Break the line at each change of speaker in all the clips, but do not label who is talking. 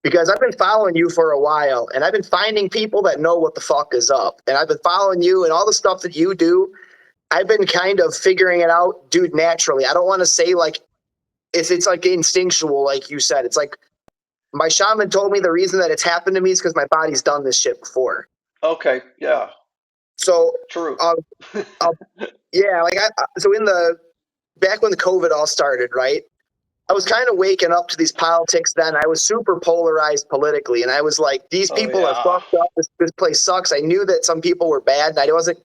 because I've been following you for a while, and I've been finding people that know what the fuck is up. And I've been following you and all the stuff that you do. I've been kind of figuring it out, dude, naturally. I don't want to say like it's like instinctual, like you said. It's like my shaman told me the reason that it's happened to me is because my body's done this shit before.
Okay, yeah.
So,
True.
yeah, like so back when the COVID all started, right? I was kind of waking up to these politics then. I was super polarized politically, and I was like, these
Oh
people are
yeah.
fucked up. This place sucks. I knew that some people were bad, and I wasn't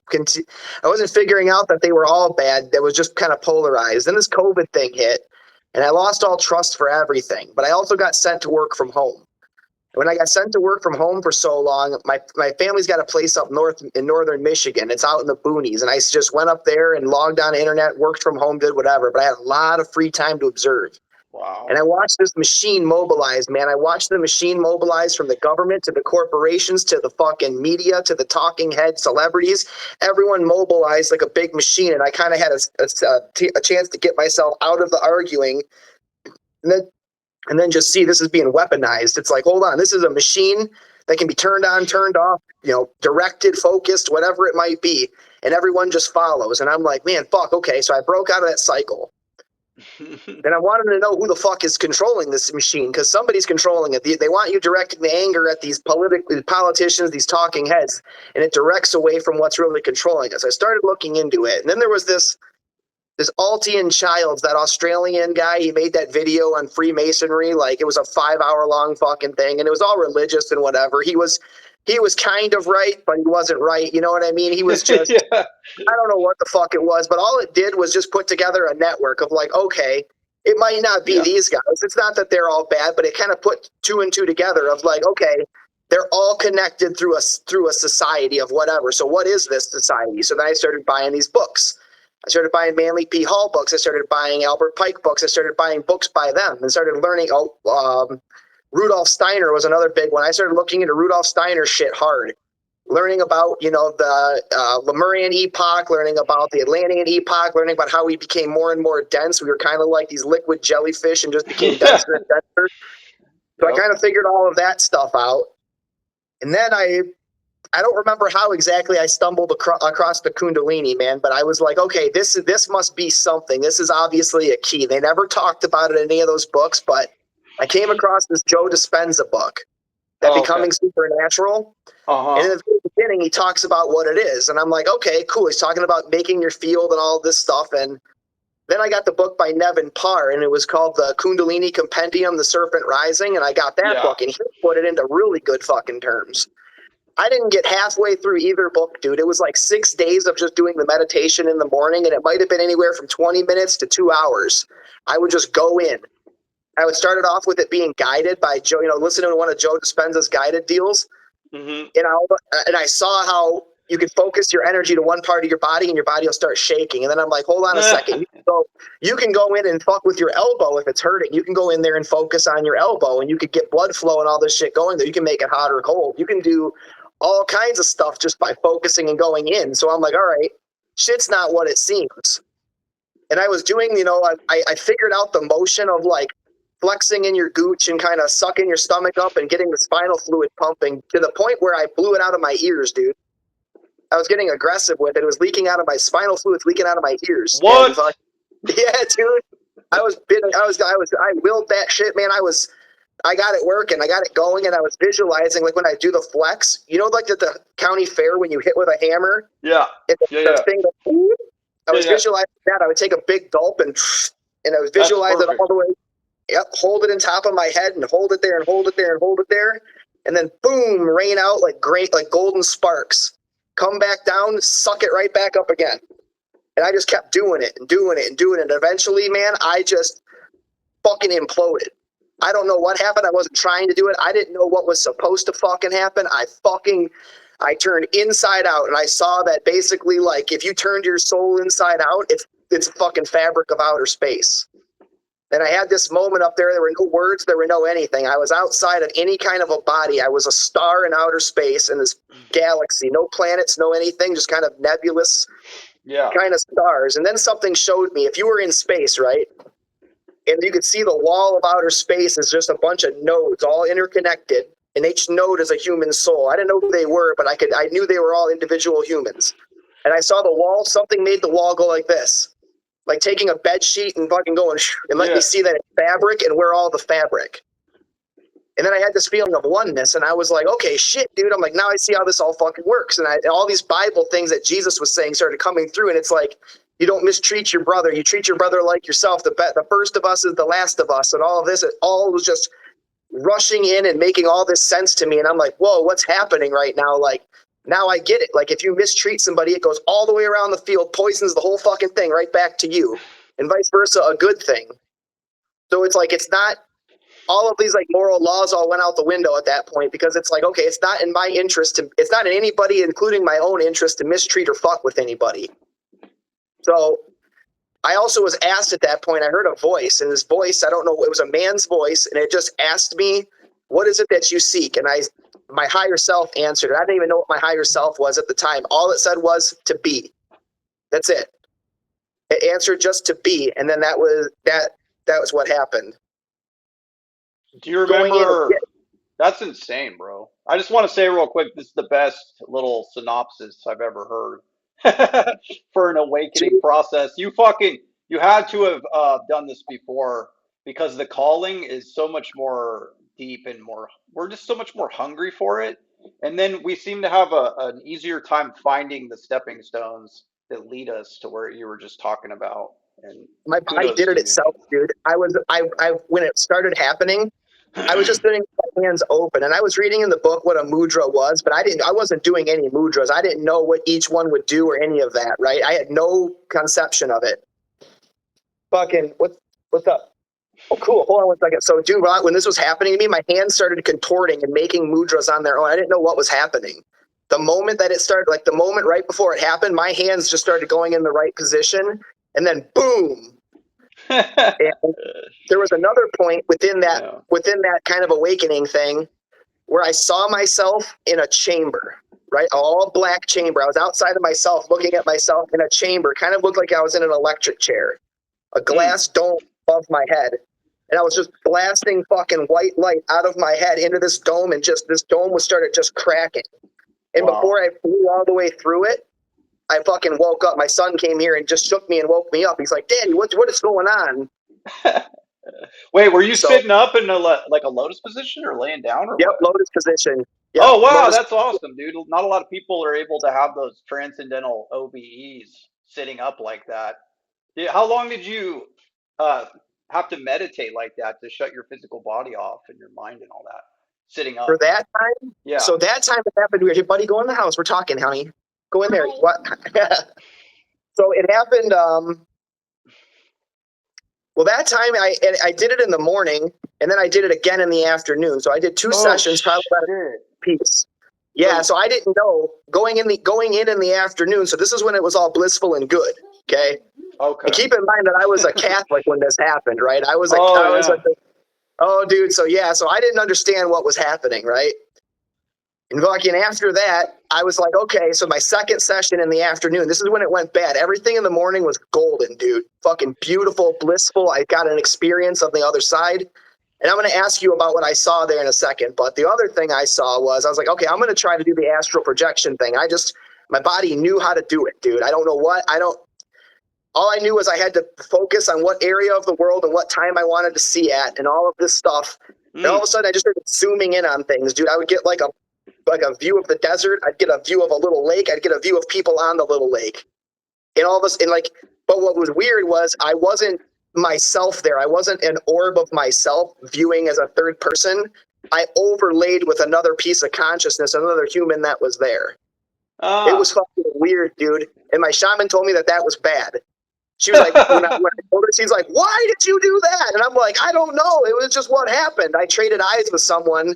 figuring out that they were all bad. That was just kind of polarized. Then this COVID thing hit, and I lost all trust for everything. But I also got sent to work from home. When I got sent to work from home for so long, my family's got a place up north in northern Michigan. It's out in the boonies. And I just went up there and logged on the internet, worked from home, did whatever. But I had a lot of free time to observe.
Wow.
And I watched this machine mobilize, man. I watched the machine mobilize from the government to the corporations to the fucking media to the talking head celebrities. Everyone mobilized like a big machine. And I kind of had a chance to get myself out of the arguing. And then just see this is being weaponized. It's like, hold on, this is a machine that can be turned on, turned off, directed, focused, whatever it might be. And everyone just follows. And I'm like, man, fuck, okay. So I broke out of that cycle. And I wanted to know who the fuck is controlling this machine, because somebody's controlling it. They want you directing the anger at these politicians, these talking heads, and it directs away from what's really controlling us. I started looking into it. And then there was this Altian Childs, that Australian guy. He made that video on Freemasonry, like it was a 5-hour long fucking thing, and it was all religious and whatever. He was kind of right, but he wasn't right. You know what I mean? He was just,
Yeah.
I don't know what the fuck it was, but all it did was just put together a network of like, okay, it might not be these guys. It's not that they're all bad, but it kind of put two and two together of like, okay, they're all connected through a society of whatever. So what is this society? So then I started buying these books. I started buying Manly P. Hall books. I started buying Albert Pike books. I started buying books by them and started learning. Rudolf Steiner was another big one. I started looking into Rudolf Steiner shit hard, learning about, the Lemurian epoch, learning about the Atlantean epoch, learning about how we became more and more dense. We were kind of like these liquid jellyfish and just became denser and denser. So I kind of figured all of that stuff out. And then I don't remember how exactly I stumbled across the Kundalini, man, but I was like, okay, this must be something. This is obviously a key. They never talked about it in any of those books, but I came across this Joe Dispenza book, that Becoming Supernatural. And in the beginning, he talks about what it is. And I'm like, okay, cool. He's talking about making your field and all this stuff. And then I got the book by Nevin Parr, and it was called the Kundalini Compendium, The Serpent Rising. And I got that book, and he put it into really good fucking terms. I didn't get halfway through either book, dude. It was like 6 days of just doing the meditation in the morning, and it might have been anywhere from 20 minutes to 2 hours. I would just go in. I would start it off with it being guided by Joe, listening to one of Joe Dispenza's guided deals. Mm-hmm. And I saw how you could focus your energy to one part of your body and your body will start shaking. And then I'm like, hold on a second. You can go in and fuck with your elbow if it's hurting. You can go in there and focus on your elbow, and you could get blood flow and all this shit going there. You can make it hot or cold. You can do all kinds of stuff just by focusing and going in. So I'm like, all right, shit's not what it seems. And I was doing, I figured out the motion of like flexing in your gooch and kind of sucking your stomach up and getting the spinal fluid pumping to the point where I blew it out of my ears, dude. I was getting aggressive with it. It was leaking out of my spinal fluids, leaking out of my ears.
What?
Yeah, dude. I willed that shit, man. I got it working. I got it going, and I was visualizing, like when I do the flex, like at the county fair when you hit with a hammer.
Yeah.
I was visualizing that. I would take a big gulp and I was visualizing it all the way. Yep, hold it on top of my head and hold it there and hold it there and hold it there, and then boom, rain out like golden sparks. Come back down, suck it right back up again. And I just kept doing it and doing it and doing it. And eventually, man, I just fucking imploded. I don't know what happened. I wasn't trying to do it. I didn't know what was supposed to fucking happen. I turned inside out, and I saw that basically, like, if you turned your soul inside out, it's fucking fabric of outer space. And I had this moment up there. There were no words. There were no anything. I was outside of any kind of a body. I was a star in outer space in this galaxy. No planets, no anything, just kind of nebulous kind of stars. And then something showed me, if you were in space, right? and you could see the wall of outer space is just a bunch of nodes all interconnected, and each node is a human soul. I didn't know who they were, but I knew they were all individual humans. And I saw the wall, something made the wall go like this. Like taking a bed sheet and fucking going and let me see that it's fabric and we're all the fabric. And then I had this feeling of oneness, and I was like, okay, shit, dude. I'm like, now I see how this all fucking works. And all these Bible things that Jesus was saying started coming through, and it's like, you don't mistreat your brother. You treat your brother like yourself. The first of us is the last of us, and all of this, it all was just rushing in and making all this sense to me. And I'm like, whoa, what's happening right now? Like, now I get it. Like, if you mistreat somebody, it goes all the way around the field, poisons the whole fucking thing right back to you, and vice versa, a good thing. So it's like, it's not, all of these like moral laws all went out the window at that point, because it's like, okay, it's not in my interest to, it's not in anybody, including my own interest, to mistreat or fuck with anybody. So I also was asked at that point, I heard a voice, and this voice, I don't know, it was a man's voice, and it just asked me, what is it that you seek? And my higher self answered it. I didn't even know what my higher self was at the time. All it said was to be. That's it. It answered just to be, and then that was what happened.
Do you remember? That's insane, bro. I just want to say real quick, this is the best little synopsis I've ever heard for an awakening process. You had to have done this before, because the calling is so much more deep and we're just so much more hungry for it. And then we seem to have an easier time finding the stepping stones that lead us to where you were just talking about. And
my body did it itself, dude. I when it started happening, I was just sitting with my hands open, and I was reading in the book what a mudra was, but I wasn't doing any mudras. I didn't know what each one would do or any of that, right? I had no conception of it. Fucking, what's up? Oh, cool. Hold on one second. So, dude, when this was happening to me, my hands started contorting and making mudras on their own. I didn't know what was happening. The moment that it started, like the moment right before it happened, my hands just started going in the right position, and then boom. And there was another point within that kind of awakening thing where I saw myself in a chamber, right? All black chamber. I was outside of myself, looking at myself in a chamber. Kind of looked like I was in an electric chair, a glass dome above my head. And I was just blasting fucking white light out of my head into this dome, and just this dome was started just cracking. And before I flew all the way through it, I fucking woke up. My son came here and just shook me and woke me up. He's like, Daddy, what is going on?
Wait, were you sitting up in a lotus position or laying down? Or
yep,
what?
Lotus position. Yep,
oh, wow, that's awesome, dude. Not a lot of people are able to have those transcendental OBEs sitting up like that. How long did you have to meditate like that to shut your physical body off and your mind and all that? Sitting up.
For that time?
Yeah.
So that time it happened weird. Hey, buddy, go in the house. We're talking, honey. Go in there. What? So it happened. Well, that time I did it in the morning, and then I did it again in the afternoon. So I did two sessions, probably about a piece. Yeah. So I didn't know going in the afternoon. So this is when it was all blissful and good. Okay.
Okay.
And keep in mind that I was a Catholic when this happened, right? I was dude. So yeah. So I didn't understand what was happening, right? And fucking after that, I was like, okay, so my second session in the afternoon, this is when it went bad. Everything in the morning was golden, dude. Fucking beautiful, blissful. I got an experience on the other side. And I'm going to ask you about what I saw there in a second. But the other thing I saw was, I was like, okay, I'm going to try to do the astral projection thing. My body knew how to do it, dude. I don't know what. All I knew was I had to focus on what area of the world and what time I wanted to see at and all of this stuff. And all of a sudden, I just started zooming in on things, dude. I would get like a view of the desert. I'd get a view of a little lake. I'd get a view of people on the little lake. And all of us, but what was weird was I wasn't myself there. I wasn't an orb of myself viewing as a third person. I overlaid with another piece of consciousness, another human that was there. It was fucking weird, dude. And my shaman told me that was bad. She was like, when I told her, she's like, why did you do that? And I'm like, I don't know. It was just what happened. I traded eyes with someone.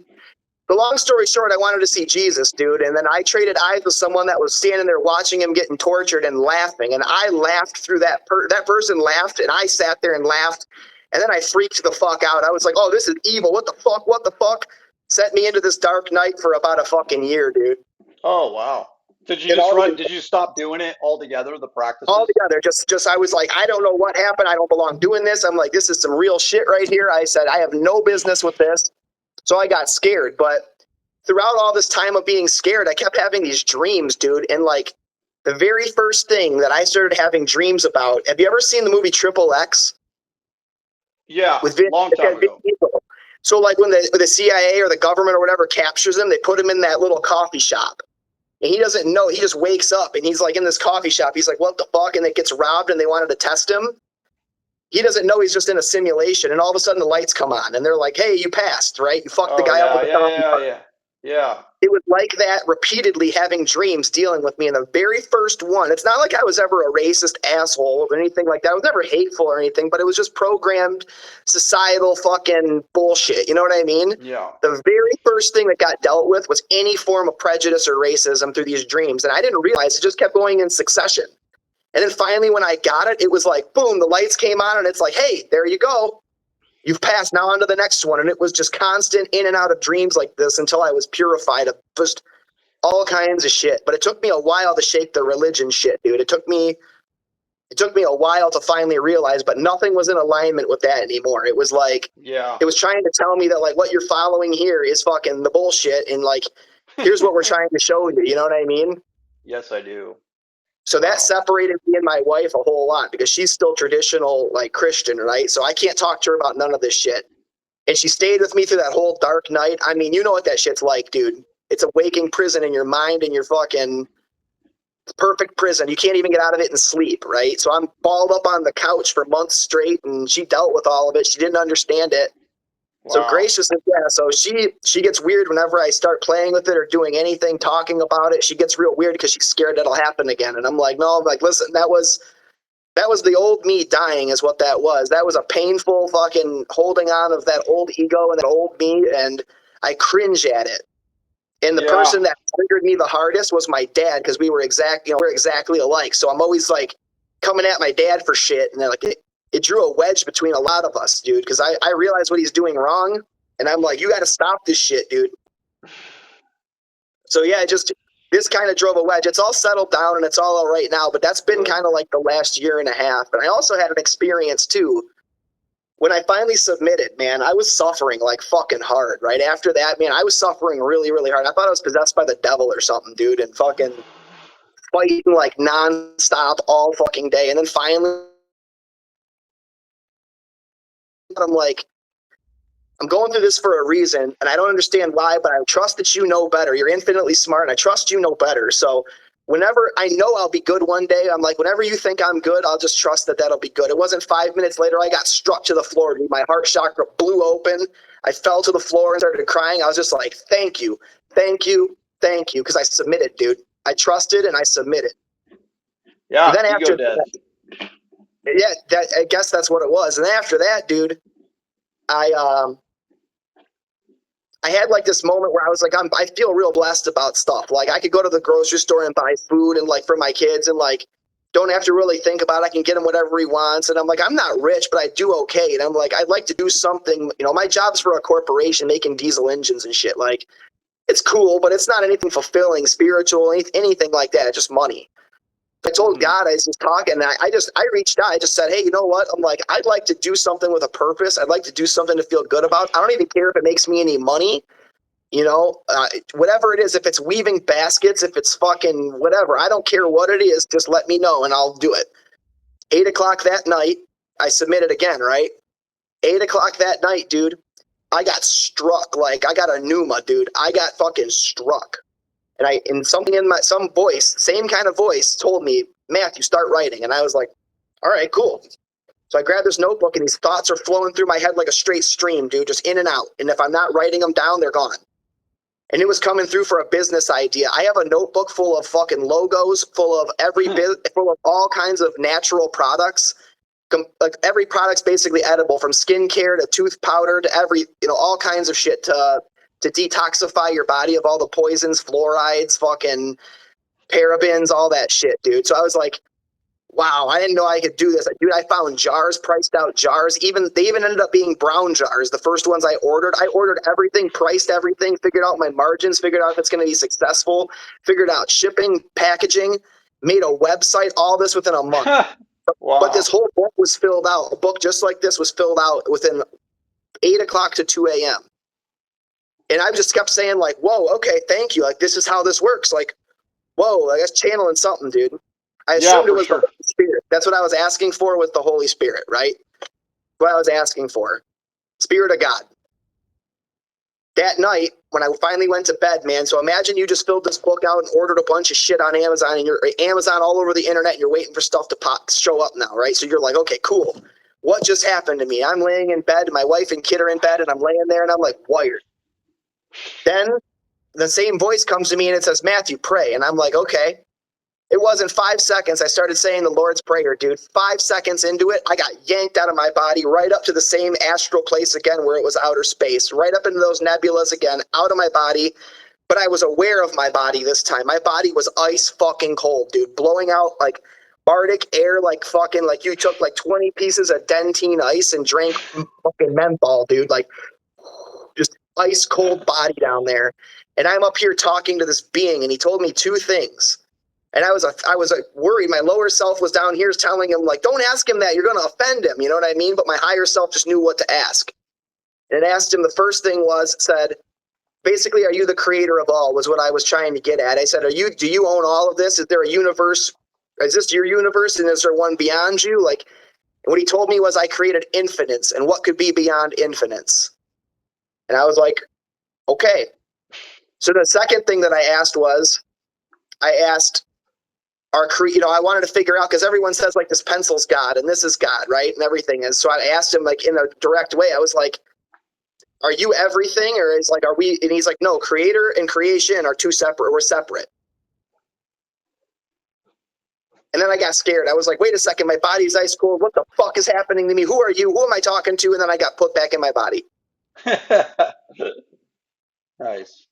The long story short, I wanted to see Jesus, dude. And then I traded eyes with someone that was standing there watching him getting tortured and laughing. And I laughed through that person laughed, and I sat there and laughed. And then I freaked the fuck out. I was like, oh, this is evil. What the fuck? What the fuck? Sent me into this dark night for about a fucking year, dude.
Oh, wow. Did you
It
just
all
run? Did you stop doing it altogether? The
all
practices?
together. Just I was like, I don't know what happened. I don't belong doing this. I'm like, this is some real shit right here. I said, I have no business with this. So I got scared. But throughout all this time of being scared, I kept having these dreams, dude. And like the very first thing that I started having dreams about, have you ever seen the movie Triple X
Yeah,
with Vin,
long time
Vin
ago.
Diesel? So like when the CIA or the government or whatever captures him, they put him in that little coffee shop. And he doesn't know. He just wakes up and he's like in this coffee shop. He's like, what the fuck? And it gets robbed and they wanted to test him. He doesn't know he's just in a simulation. And all of a sudden the lights come on and they're like, hey, you passed, right? You fucked the
Oh
guy up
yeah,
with the
yeah,
coffee
yeah,
cup.
yeah, yeah.
It was like that repeatedly having dreams dealing with me. And the very first one, it's not like I was ever a racist asshole or anything like that. I was never hateful or anything, but it was just programmed societal fucking bullshit. You know what I mean?
Yeah.
The very first thing that got dealt with was any form of prejudice or racism through these dreams. And I didn't realize it just kept going in succession. And then finally, when I got it, it was like, boom, the lights came on and it's like, hey, there you go. You've passed, now on to the next one. And it was just constant in and out of dreams like this until I was purified of just all kinds of shit. But it took me a while to shake the religion shit, dude. It took me a while to finally realize, but nothing was in alignment with that anymore. It was like,
Yeah.
it was trying to tell me that like what you're following here is fucking the bullshit. And like, here's what we're trying to show you. You know what I mean?
Yes, I do.
So that
Wow.
separated me and my wife a whole lot because she's still traditional, like Christian, right? So I can't talk to her about none of this shit. And she stayed with me through that whole dark night. I mean, you know what that shit's like, dude. It's a waking prison in your mind and your fucking perfect prison. You can't even get out of it and sleep, right? So I'm balled up on the couch for months straight, and she dealt with all of it. She didn't understand it. So
Wow.
graciously, yeah. So she gets weird whenever I start playing with it or doing anything, talking about it. She gets real weird because she's scared that'll happen again. And I'm like, no, I'm like, listen, that was the old me dying is what that was. That was a painful fucking holding on of that old ego and that old me, and I cringe at it. And the
Yeah.
person that triggered me the hardest was my dad because we're exactly alike. So I'm always like coming at my dad for shit, and then like it drew a wedge between a lot of us, dude. Because I realize what he's doing wrong, and I'm like, you got to stop this shit, dude. So yeah, this kind of drove a wedge. It's all settled down and it's all right now, but that's been
Good.
kind of like the last year and a half. And I also had an experience too. When I finally submitted, man, I was suffering like fucking hard. Right after that, man, I was suffering really, really hard. I thought I was possessed by the devil or something, dude, and fucking fighting like nonstop all fucking day. And then finally, I'm like, I'm going through this for a reason, and I don't understand why, but I trust that you know better. You're infinitely smart, and I trust you know better. So whenever I know I'll be good one day, I'm like, whenever you think I'm good, I'll just trust that that'll be good. It wasn't 5 minutes later, I got struck to the floor. Dude. My heart chakra blew open. I fell to the floor and started crying. I was just like, thank you, thank you, thank you, because I submitted, dude. I trusted and I submitted. And
Yeah.
then
Ego
after
death.
that, yeah, I guess that's what it was. And after that, dude, I I had like this moment where I was like, I feel real blessed about stuff. Like I could go to the grocery store and buy food and like for my kids and like don't have to really think about it. I can get him whatever he wants. And I'm like, I'm not rich, but I do okay. And I'm like, I'd like to do something, you know, my job's for a corporation making diesel engines and shit. Like it's cool, but it's not anything fulfilling, spiritual, anything like that. It's just money. I told
Mm-hmm.
God, I was just talking, and I reached out. I just said, hey, you know what? I'm like, I'd like to do something with a purpose. I'd like to do something to feel good about. I don't even care if it makes me any money, you know, whatever it is. If it's weaving baskets, if it's fucking whatever, I don't care what it is. Just let me know, and I'll do it. 8 o'clock that night, I submitted again, right? 8 o'clock that night, dude, I got struck. Like I got a pneuma, dude. I got fucking struck. And something in some voice, same kind of voice, told me, Matthew, start writing. And I was like, all right, cool. So I grabbed this notebook and these thoughts are flowing through my head like a straight stream, dude, just in and out. And if I'm not writing them down, they're gone. And it was coming through for a business idea. I have a notebook full of fucking logos, full of full of all kinds of natural products. Like every product's basically edible, from skincare to tooth powder to all kinds of shit to detoxify your body of all the poisons, fluorides, fucking parabens, all that shit, dude. So I was like, wow, I didn't know I could do this. Dude, I found jars, priced out jars. They even ended up being brown jars. The first ones I ordered everything, priced everything, figured out my margins, figured out if it's going to be successful, figured out shipping, packaging, made a website, all this within a month.
Wow.
But this whole book was filled out. A book just like this was filled out within 8 o'clock to 2 a.m. And I just kept saying, like, whoa, okay, thank you. Like, this is how this works. Like, whoa, I guess channeling something, dude. I assumed it was the Holy Spirit. That's what I was asking for with the Holy Spirit, right? What I was asking for. Spirit of God. That night, when I finally went to bed, man, so imagine you just filled this book out and ordered a bunch of shit on Amazon, and you're Amazon all over the internet, and you're waiting for stuff to show up now, right? So you're like, okay, cool. What just happened to me? I'm laying in bed, my wife and kid are in bed, and I'm laying there, and I'm like, wired. Then the same voice comes to me, and it says, Matthew, pray. And I'm like, okay. It wasn't 5 seconds. I started saying the Lord's Prayer, dude. 5 seconds into it, I got yanked out of my body right up to the same astral place again where it was outer space, right up into those nebulas again, out of my body. But I was aware of my body this time. My body was ice fucking cold, dude, blowing out like Arctic air, like fucking, like you took like 20 pieces of dentine ice and drank fucking menthol, dude. Like just ice cold body down there. And I'm up here talking to this being, and he told me 2 things. And I was worried. My lower self was down here telling him, like, don't ask him that. You're going to offend him. You know what I mean? But my higher self just knew what to ask. And it asked him, the first thing said, basically, are you the creator of all, was what I was trying to get at. I said, do you own all of this? Is there a universe? Is this your universe? And is there one beyond you? Like, and what he told me was I created infinites, and what could be beyond infinites? And I was like, okay. So the second thing that I asked was, I wanted to figure out, because everyone says like this pencil's God and this is God, right? And everything is. So I asked him like in a direct way. I was like, are you everything? Or is like, are we? And he's like, no, creator and creation are 2 separate. We're separate. And then I got scared. I was like, wait a second, my body's ice cold. What the fuck is happening to me? Who are you? Who am I talking to? And then I got put back in my body.
Nice.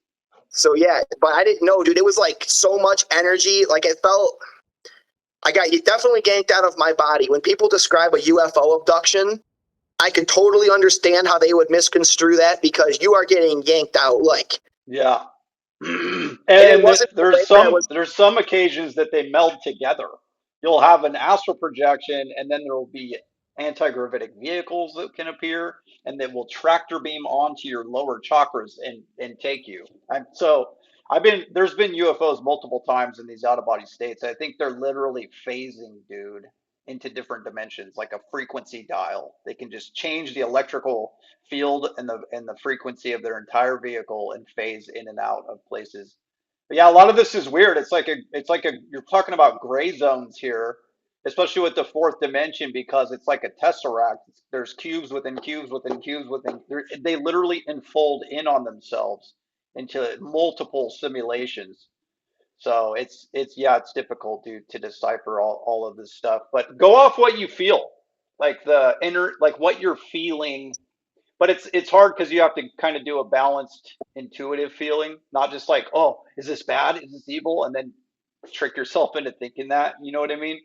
So yeah, but I didn't know, dude. It was like so much energy. Like it felt, I got definitely yanked out of my body. When people describe a UFO abduction, I could totally understand how they would misconstrue that, because you are getting yanked out. Like,
yeah.
and
there's some occasions that they meld together. You'll have an astral projection, and then there will be anti-gravitic vehicles that can appear, and that will tractor beam onto your lower chakras and take you. There's been UFOs multiple times in these out of body states. I think they're literally phasing, dude, into different dimensions, like a frequency dial. They can just change the electrical field and the frequency of their entire vehicle and phase in and out of places. But yeah, a lot of this is weird. You're talking about gray zones here, especially with the 4th dimension, because it's like a tesseract. There's cubes within cubes within cubes within. They literally enfold in on themselves into multiple simulations. So it's difficult to decipher all of this stuff. But go off what you feel, like the inner, like what you're feeling. But it's hard because you have to kind of do a balanced, intuitive feeling, not just like, oh, is this bad? Is this evil? And then trick yourself into thinking that. You know what I mean?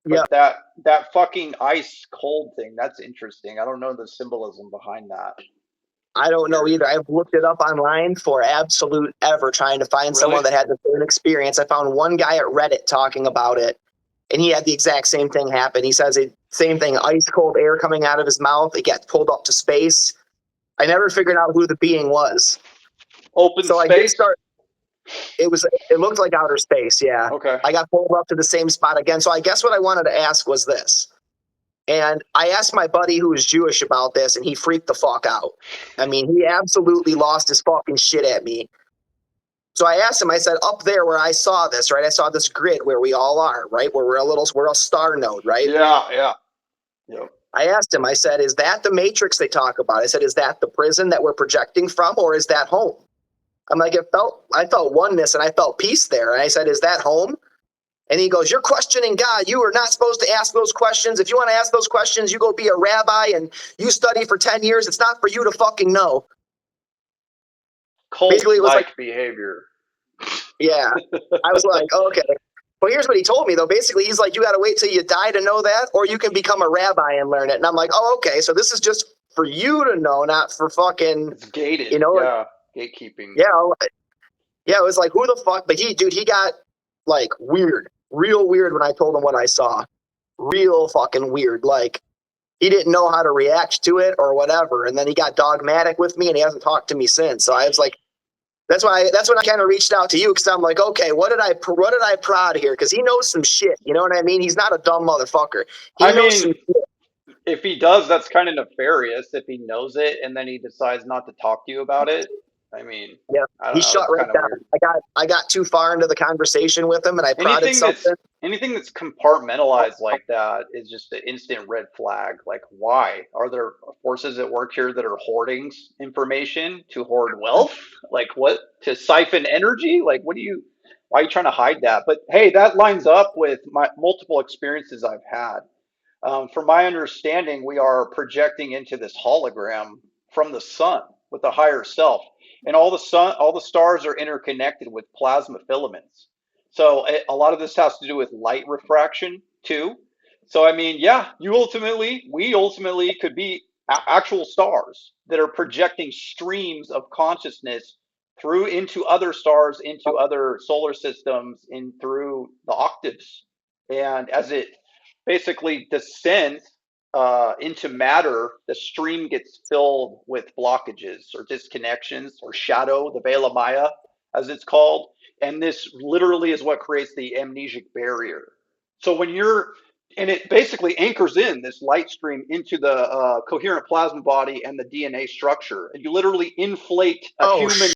yeah,
But that fucking ice cold thing, that's interesting. I don't know the symbolism behind that.
I don't know either. I've looked it up online for absolute ever, trying to find someone that had the same experience. I found one guy at Reddit talking about it, and he had the exact same thing happen. He says same thing, ice cold air coming out of his mouth. It gets pulled up to space. I never figured out who the being was.
Open
so
space?
I did start. It looked like outer space, yeah.
Okay.
I got pulled up to the same spot again. So I guess what I wanted to ask was this. And I asked my buddy who was Jewish about this, and he freaked the fuck out. I mean, he absolutely lost his fucking shit at me. So I asked him, I said, up there where I saw this, right? I saw this grid where we all are, right? Where we're a star node, right?
Yeah. Yep.
I asked him, I said, is that the matrix they talk about? I said, is that the prison that we're projecting from, or is that home? I'm like, I felt oneness and I felt peace there. And I said, is that home? And he goes, you're questioning God. You are not supposed to ask those questions. If you want to ask those questions, you go be a rabbi and you study for 10 years. It's not for you to fucking know.
Cult-like behavior.
Yeah. I was like, okay. Well, here's what he told me though. Basically, he's like, you got to wait till you die to know that, or you can become a rabbi and learn it. And I'm like, oh, okay. So this is just for you to know, not for fucking.
It's gated.
You know,
yeah, gatekeeping.
Yeah, yeah. It was like, who the fuck? But he got like weird, real weird when I told him what I saw. Real fucking weird. Like he didn't know how to react to it or whatever. And then he got dogmatic with me, and he hasn't talked to me since. So I was like. That's when I kind of reached out to you, because I'm like, okay, what did I prod here? Because he knows some shit. You know what I mean? He's not a dumb motherfucker. He knows some shit.
If he does, that's kind of nefarious. If he knows it and then he decides not to talk to you about it, I mean,
Yeah,
I don't
he
know.
shut
It's
right
kind of
down.
weird.
I got too far into the conversation with him, and I prodded something.
Anything that's compartmentalized like that is just an instant red flag. Like, why are there forces at work here that are hoarding information to hoard wealth? Like, what, to siphon energy? Like, why are you trying to hide that? But hey, that lines up with my multiple experiences I've had. From my understanding, we are projecting into this hologram from the sun with a higher self, and all the stars are interconnected with plasma filaments. So a lot of this has to do with light refraction too. So I mean, yeah, we ultimately could be actual stars that are projecting streams of consciousness through into other stars, into other solar systems, in through the octaves, and as it basically descend into matter, the stream gets filled with blockages or disconnections or shadow, the veil of Maya, as it's called. And this literally is what creates the amnesic barrier. So and it basically anchors in this light stream into the coherent plasma body and the DNA structure. And you literally inflate a human